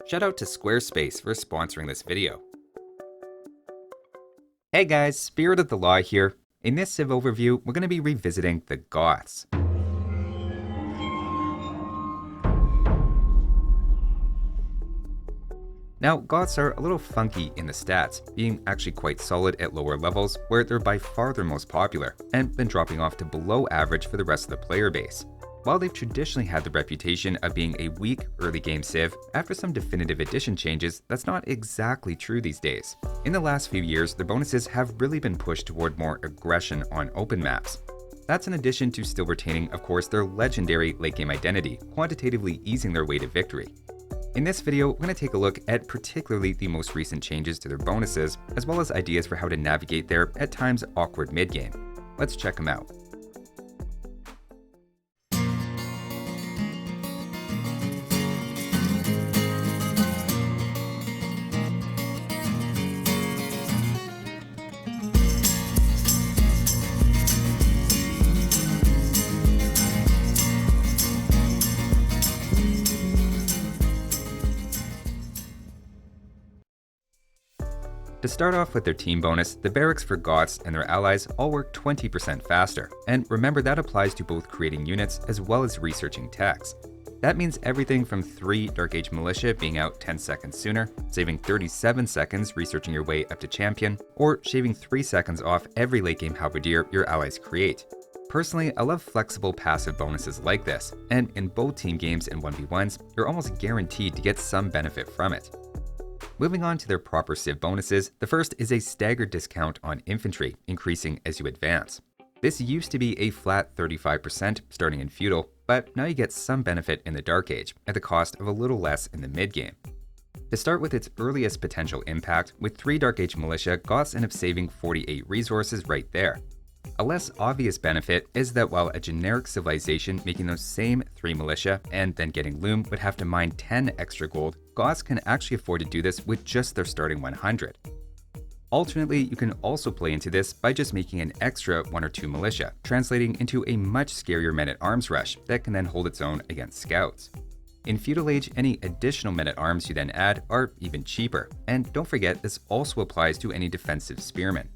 Shout out to Squarespace for sponsoring this video. Hey guys, Spirit of the Law here. In this Civ overview, we're going to be revisiting the Goths. Now, Goths are a little funky in the stats, being actually quite solid at lower levels where they're by far their most popular, and then dropping off to below average for the rest of the player base. While they've traditionally had the reputation of being a weak early game civ, after some definitive edition changes, that's not exactly true these days. In the last few years, their bonuses have really been pushed toward more aggression on open maps. That's in addition to still retaining, of course, their legendary late game identity, quantitatively easing their way to victory. In this video, we're going to take a look at particularly the most recent changes to their bonuses, as well as ideas for how to navigate their, at times, awkward mid-game. Let's check them out. To start off with their team bonus, the Barracks for Goths and their allies all work 20% faster, and remember that applies to both creating units as well as researching techs. That means everything from 3 Dark Age Militia being out 10 seconds sooner, saving 37 seconds researching your way up to Champion, or shaving 3 seconds off every late game Halberdier your allies create. Personally, I love flexible passive bonuses like this, and in both team games and 1v1s, you're almost guaranteed to get some benefit from it. Moving on to their proper Civ bonuses, the first is a staggered discount on Infantry, increasing as you advance. This used to be a flat 35% starting in Feudal, but now you get some benefit in the Dark Age, at the cost of a little less in the mid-game. To start with its earliest potential impact, with 3 Dark Age Militia, Goths end up saving 48 resources right there. A less obvious benefit is that while a generic civilization making those same 3 militia and then getting loom would have to mine 10 extra gold, Goths can actually afford to do this with just their starting 100. Alternately, you can also play into this by just making an extra 1 or 2 militia, translating into a much scarier men-at-arms rush that can then hold its own against scouts. In Feudal Age, any additional men-at-arms you then add are even cheaper, and don't forget this also applies to any defensive spearmen.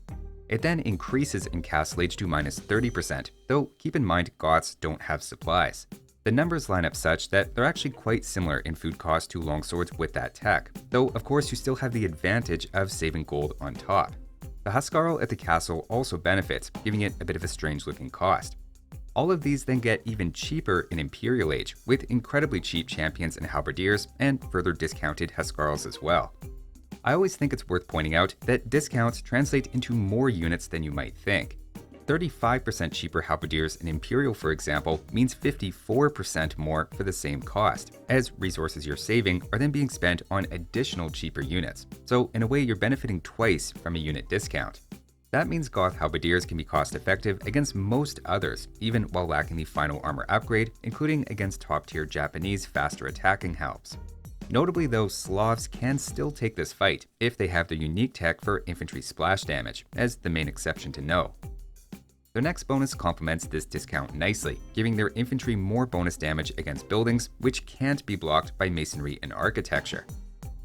It then increases in Castle Age to -30%, though keep in mind Goths don't have supplies. The numbers line up such that they're actually quite similar in food cost to longswords with that tech, though of course you still have the advantage of saving gold on top. The Huskarl at the castle also benefits, giving it a bit of a strange looking cost. All of these then get even cheaper in Imperial Age, with incredibly cheap champions and halberdiers, and further discounted Huskarls as well. I always think it's worth pointing out that discounts translate into more units than you might think. 35% cheaper halberdiers in Imperial, for example, means 54% more for the same cost, as resources you're saving are then being spent on additional cheaper units. So in a way, you're benefiting twice from a unit discount. That means Goth halberdiers can be cost-effective against most others, even while lacking the final armor upgrade, including against top-tier Japanese faster attacking halbs. Notably though, Slavs can still take this fight if they have the unique tech for infantry splash damage, as the main exception to know. Their next bonus complements this discount nicely, giving their infantry more bonus damage against buildings, which can't be blocked by masonry and architecture.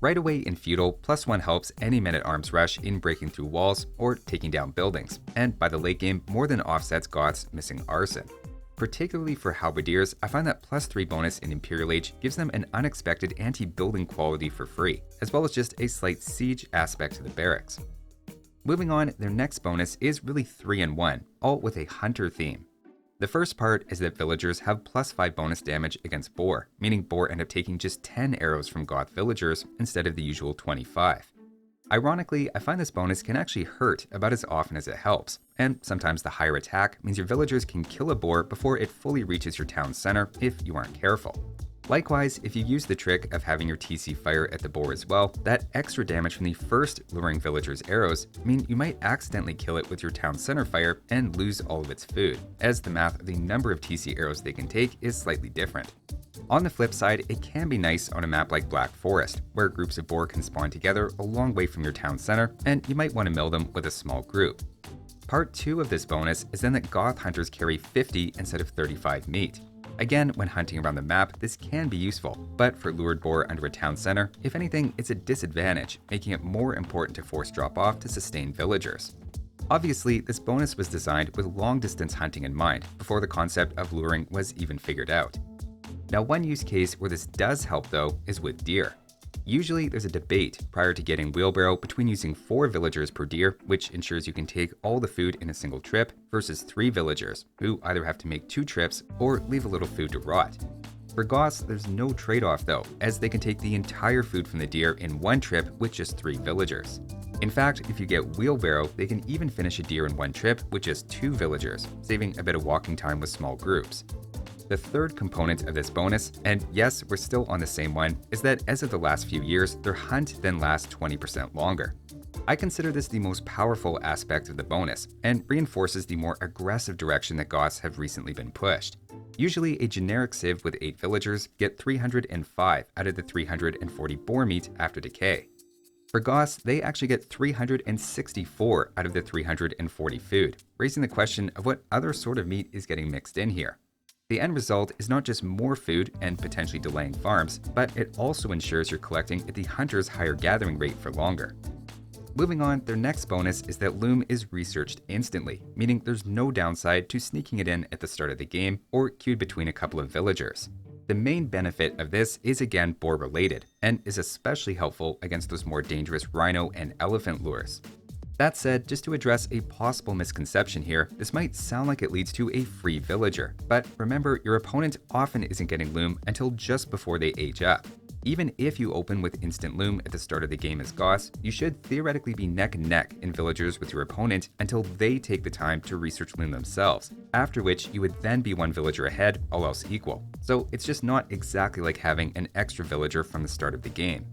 Right away in Feudal, +1 helps any men-at-arms rush in breaking through walls or taking down buildings, and by the late game more than offsets Goths missing arson. Particularly for halberdiers, I find that +3 bonus in Imperial Age gives them an unexpected anti-building quality for free, as well as just a slight siege aspect to the barracks. Moving on, their next bonus is really 3 in 1, all with a hunter theme. The first part is that villagers have +5 bonus damage against boar, meaning boar end up taking just 10 arrows from Goth villagers instead of the usual 25. Ironically, I find this bonus can actually hurt about as often as it helps, and sometimes the higher attack means your villagers can kill a boar before it fully reaches your town center if you aren't careful. Likewise, if you use the trick of having your TC fire at the boar as well, that extra damage from the first luring villager's arrows mean you might accidentally kill it with your town center fire and lose all of its food, as the math of the number of TC arrows they can take is slightly different. On the flip side, it can be nice on a map like Black Forest, where groups of boar can spawn together a long way from your town center, and you might want to mill them with a small group. Part 2 of this bonus is then that Goth hunters carry 50 instead of 35 meat. Again, when hunting around the map, this can be useful, but for lured boar under a town center, if anything, it's a disadvantage, making it more important to force drop-off to sustain villagers. Obviously, this bonus was designed with long-distance hunting in mind, before the concept of luring was even figured out. Now, one use case where this does help, though, is with deer. Usually, there's a debate prior to getting wheelbarrow between using 4 villagers per deer, which ensures you can take all the food in a single trip, versus 3 villagers, who either have to make 2 trips or leave a little food to rot. For Goths, there's no trade-off though, as they can take the entire food from the deer in one trip with just 3 villagers. In fact, if you get wheelbarrow, they can even finish a deer in one trip with just 2 villagers, saving a bit of walking time with small groups. The third component of this bonus, and yes, we're still on the same one, is that as of the last few years, their hunt then lasts 20% longer. I consider this the most powerful aspect of the bonus, and reinforces the more aggressive direction that Goths have recently been pushed. Usually, a generic civ with 8 villagers get 305 out of the 340 boar meat after decay. For Goths, they actually get 364 out of the 340 food, raising the question of what other sort of meat is getting mixed in here. The end result is not just more food and potentially delaying farms, but it also ensures you're collecting at the hunter's higher gathering rate for longer. Moving on, their next bonus is that Loom is researched instantly, meaning there's no downside to sneaking it in at the start of the game or queued between a couple of villagers. The main benefit of this is again boar related, and is especially helpful against those more dangerous rhino and elephant lures. That said, just to address a possible misconception here, this might sound like it leads to a free villager, but remember, your opponent often isn't getting Loom until just before they age up. Even if you open with instant Loom at the start of the game as Goths, you should theoretically be neck and neck in villagers with your opponent until they take the time to research Loom themselves, after which you would then be 1 villager ahead, all else equal. So it's just not exactly like having an extra villager from the start of the game.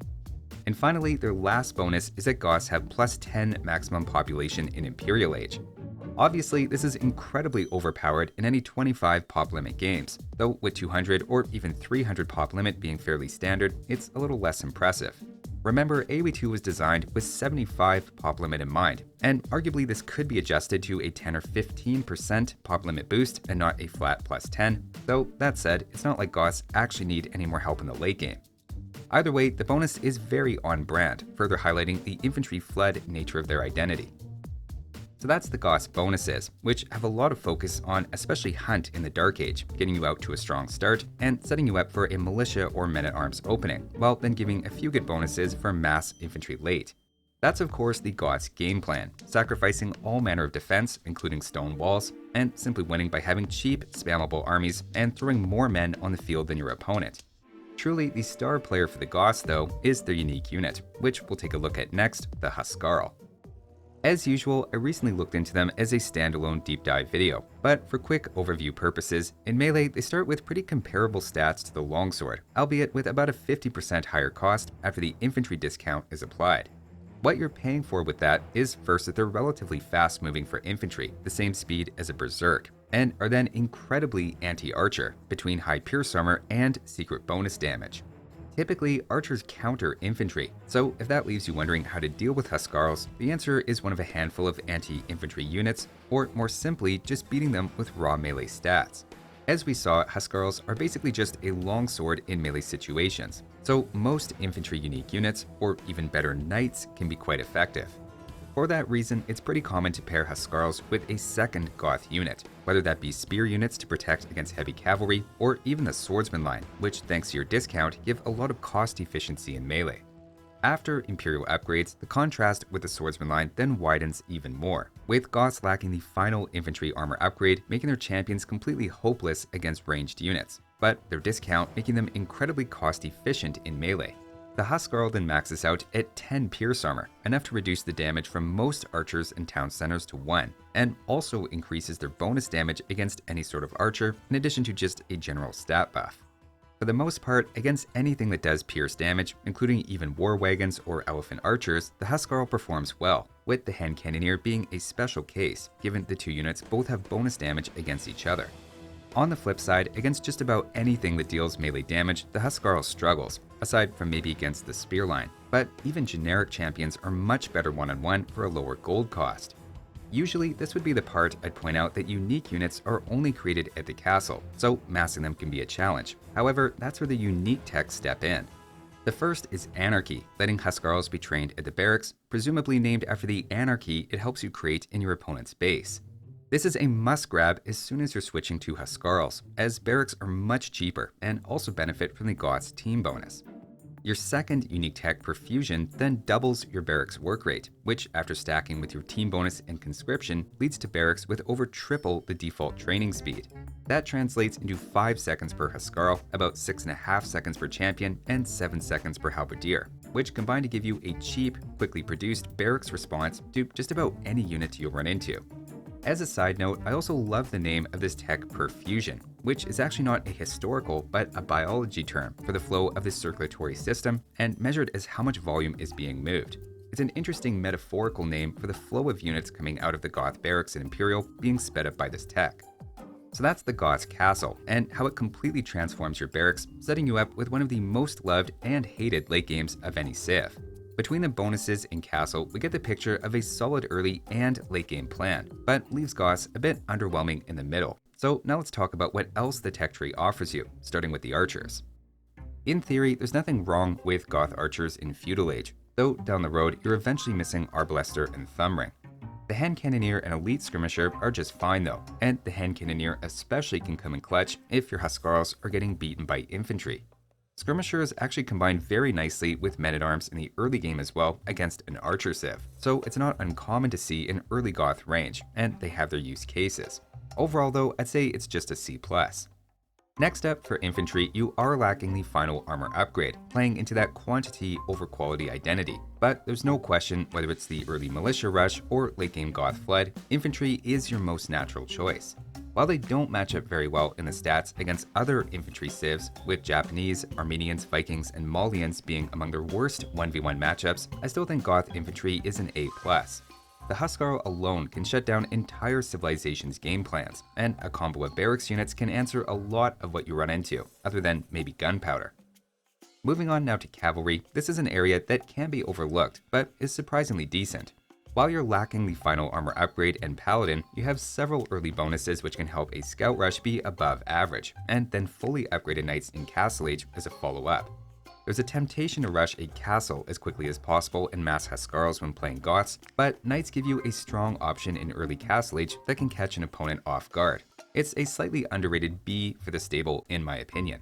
And finally, their last bonus is that Goths have plus 10 maximum population in Imperial Age. Obviously, this is incredibly overpowered in any 25 pop limit games, though with 200 or even 300 pop limit being fairly standard, it's a little less impressive. Remember, AoE2 was designed with 75 pop limit in mind, and arguably this could be adjusted to a 10 or 15% pop limit boost and not a flat plus 10, though that said, it's not like Goths actually need any more help in the late game. Either way, the bonus is very on brand, further highlighting the infantry flood nature of their identity. So that's the Goths bonuses, which have a lot of focus on especially Hunt in the Dark Age, getting you out to a strong start and setting you up for a militia or men-at-arms opening, while then giving a few good bonuses for mass infantry late. That's of course the Goths game plan, sacrificing all manner of defense, including stone walls, and simply winning by having cheap, spammable armies and throwing more men on the field than your opponent. Truly, the star player for the Goths, though, is their unique unit, which we'll take a look at next, the Huskarl. As usual, I recently looked into them as a standalone deep dive video, but for quick overview purposes, in Melee they start with pretty comparable stats to the Longsword, albeit with about a 50% higher cost after the infantry discount is applied. What you're paying for with that is first that they're relatively fast moving for infantry, the same speed as a Berserk, and are then incredibly anti-archer, between high pierce armor and secret bonus damage. Typically, archers counter infantry, so if that leaves you wondering how to deal with Huskarls, the answer is one of a handful of anti-infantry units, or more simply, just beating them with raw melee stats. As we saw, Huskarls are basically just a longsword in melee situations, so most infantry unique units, or even better knights, can be quite effective. For that reason, it's pretty common to pair Huskarls with a second Goth unit, whether that be spear units to protect against heavy cavalry, or even the swordsman line, which thanks to your discount give a lot of cost efficiency in melee. After Imperial upgrades, the contrast with the swordsman line then widens even more, with Goths lacking the final infantry armor upgrade, making their champions completely hopeless against ranged units, but their discount making them incredibly cost efficient in melee. The Huskarl then maxes out at 10 pierce armor, enough to reduce the damage from most archers and town centers to 1, and also increases their bonus damage against any sort of archer, in addition to just a general stat buff. For the most part, against anything that does pierce damage, including even war wagons or elephant archers, the Huskarl performs well, with the hand cannoneer being a special case, given the two units both have bonus damage against each other. On the flip side, against just about anything that deals melee damage, the Huskarl struggles, aside from maybe against the spear line, but even generic champions are much better one-on-one for a lower gold cost. Usually, this would be the part I'd point out that unique units are only created at the castle, so massing them can be a challenge. However, that's where the unique techs step in. The first is Anarchy, letting Huskarls be trained at the barracks, presumably named after the anarchy it helps you create in your opponent's base. This is a must grab as soon as you're switching to Huskarls, as barracks are much cheaper and also benefit from the Goths team bonus. Your second unique tech, Perfusion, then doubles your barracks work rate, which, after stacking with your team bonus and conscription, leads to barracks with over triple the default training speed. That translates into 5 seconds per Huskarl, about 6.5 seconds per champion, and 7 seconds per halberdier, which combine to give you a cheap, quickly produced barracks response to just about any unit you'll run into. As a side note, I also love the name of this tech, Perfusion, which is actually not a historical but a biology term for the flow of the circulatory system and measured as how much volume is being moved. It's an interesting metaphorical name for the flow of units coming out of the Goth barracks and Imperial being sped up by this tech. So that's the Goths castle, and how it completely transforms your barracks, setting you up with one of the most loved and hated late games of any Civ. Between the bonuses in Castle, we get the picture of a solid early and late game plan, but leaves Goths a bit underwhelming in the middle. So now let's talk about what else the tech tree offers you, starting with the archers. In theory, there's nothing wrong with Goth archers in Feudal Age, though down the road you're eventually missing Arbalester and Thumbring. The Hand Cannoneer and Elite Skirmisher are just fine though, and the Hand Cannoneer especially can come in clutch if your Huskarls are getting beaten by infantry. Skirmishers actually combine very nicely with men-at-arms in the early game as well against an archer civ, so it's not uncommon to see in early Goth range, and they have their use cases. Overall though, I'd say it's just a C+. Next up, for infantry, you are lacking the final armor upgrade, playing into that quantity over quality identity. But there's no question whether it's the early militia rush or late game Goth flood, infantry is your most natural choice. While they don't match up very well in the stats against other infantry civs, with Japanese, Armenians, Vikings, and Malians being among their worst 1v1 matchups, I still think Goth infantry is an A+. The Huskarl alone can shut down entire civilizations' game plans, and a combo of barracks units can answer a lot of what you run into, other than maybe gunpowder. Moving on now to cavalry, this is an area that can be overlooked, but is surprisingly decent. While you're lacking the final armor upgrade and paladin, you have several early bonuses which can help a scout rush be above average, and then fully upgraded knights in Castle Age as a follow-up. There's a temptation to rush a castle as quickly as possible and mass Huskarls when playing Goths, but knights give you a strong option in early Castle Age that can catch an opponent off guard. It's a slightly underrated B for the stable in my opinion.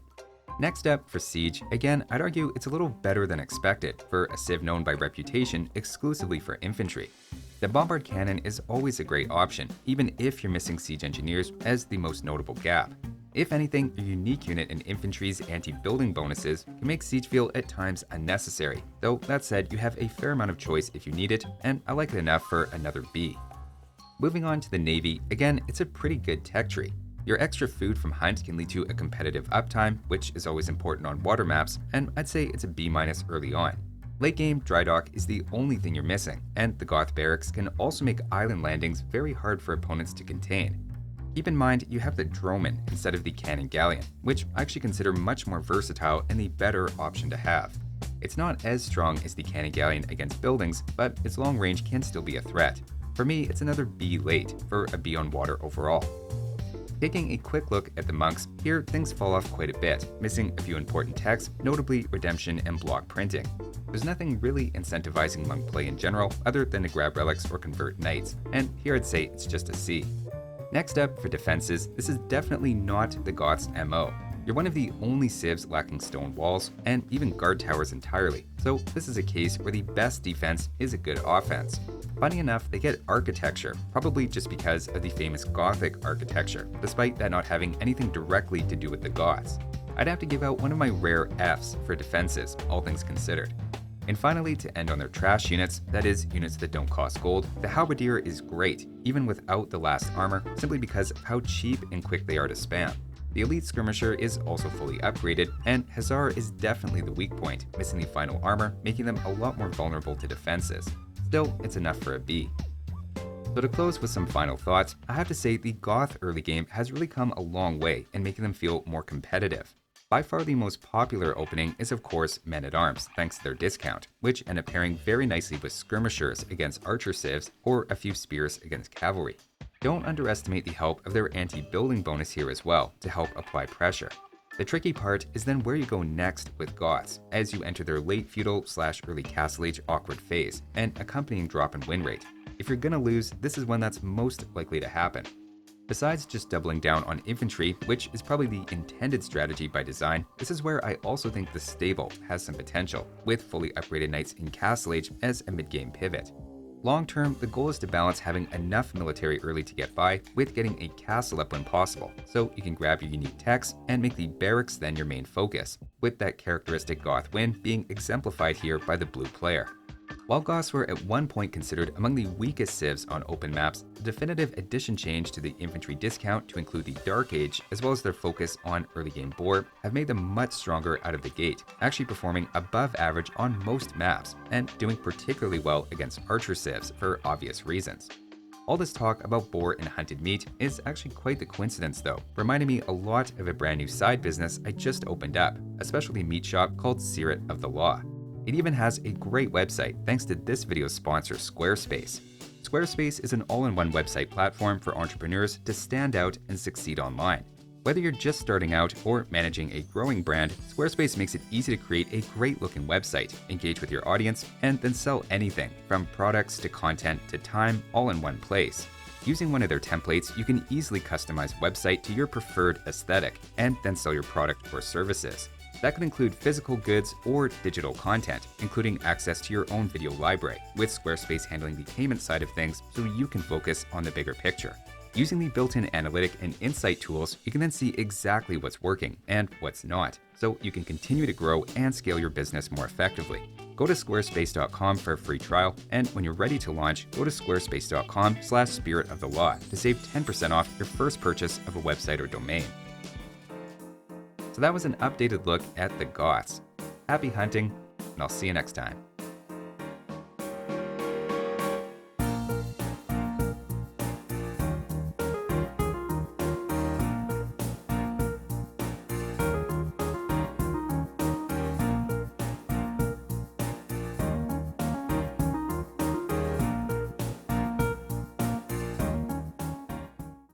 Next up, for Siege, again, I'd argue it's a little better than expected for a civ known by reputation exclusively for infantry. The Bombard Cannon is always a great option, even if you're missing Siege Engineers as the most notable gap. If anything, your unique unit and infantry's anti-building bonuses can make Siege feel at times unnecessary, though that said, you have a fair amount of choice if you need it, and I like it enough for another B. Moving on to the Navy, again, it's a pretty good tech tree. Your extra food from Hunt can lead to a competitive uptime, which is always important on water maps, and I'd say it's a B- early on. Late game, dry dock is the only thing you're missing, and the Goth barracks can also make island landings very hard for opponents to contain. Keep in mind, you have the Droman instead of the Cannon Galleon, which I actually consider much more versatile and the better option to have. It's not as strong as the Cannon Galleon against buildings, but its long range can still be a threat. For me, it's another B late for a B on water overall. Taking a quick look at the monks, here things fall off quite a bit, missing a few important techs, notably redemption and block printing. There's nothing really incentivizing monk play in general other than to grab relics or convert knights, and here I'd say it's just a C. Next up, for defenses, this is definitely not the Goths' MO. You're one of the only civs lacking stone walls, and even guard towers entirely, so this is a case where the best defense is a good offense. Funny enough, they get architecture, probably just because of the famous Gothic architecture, despite that not having anything directly to do with the Goths. I'd have to give out one of my rare Fs for defenses, all things considered. And finally, to end on their trash units, that is, units that don't cost gold, the Halberdier is great, even without the last armor, simply because of how cheap and quick they are to spam. The Elite Skirmisher is also fully upgraded, and Hussar is definitely the weak point, missing the final armor, making them a lot more vulnerable to defenses. Still, it's enough for a B. So to close with some final thoughts, I have to say the Goth early game has really come a long way in making them feel more competitive. By far the most popular opening is of course Men-at-Arms, thanks to their discount, which end up pairing very nicely with skirmishers against archer civs or a few spears against cavalry. Don't underestimate the help of their anti-building bonus here as well to help apply pressure. The tricky part is then where you go next with Goths, as you enter their late feudal/early castle age awkward phase, and accompanying drop in win rate. If you're gonna lose, this is when that's most likely to happen. Besides just doubling down on infantry, which is probably the intended strategy by design, this is where I also think the stable has some potential, with fully upgraded knights in castle age as a mid-game pivot. Long term, the goal is to balance having enough military early to get by with getting a castle up when possible, so you can grab your unique techs and make the barracks then your main focus, with that characteristic Goth win being exemplified here by the blue player. While Goths were at one point considered among the weakest civs on open maps, the definitive addition change to the infantry discount to include the Dark Age, as well as their focus on early game bore, have made them much stronger out of the gate, actually performing above average on most maps, and doing particularly well against archer civs for obvious reasons. All this talk about boar and hunted meat is actually quite the coincidence though, reminding me a lot of a brand new side business I just opened up, a specialty meat shop called Sirat of the Law. It even has a great website thanks to this video's sponsor, Squarespace. Squarespace is an all-in-one website platform for entrepreneurs to stand out and succeed online. Whether you're just starting out or managing a growing brand, Squarespace makes it easy to create a great-looking website, engage with your audience, and then sell anything, from products to content to time, all in one place. Using one of their templates, you can easily customize a website to your preferred aesthetic, and then sell your product or services. That could include physical goods or digital content, including access to your own video library, with Squarespace handling the payment side of things so you can focus on the bigger picture. Using the built-in analytic and insight tools, you can then see exactly what's working and what's not, so you can continue to grow and scale your business more effectively. Go to squarespace.com for a free trial, and when you're ready to launch, go to squarespace.com/spirit of the law to save 10% off your first purchase of a website or domain. So that was an updated look at the Goths. Happy hunting, and I'll see you next time.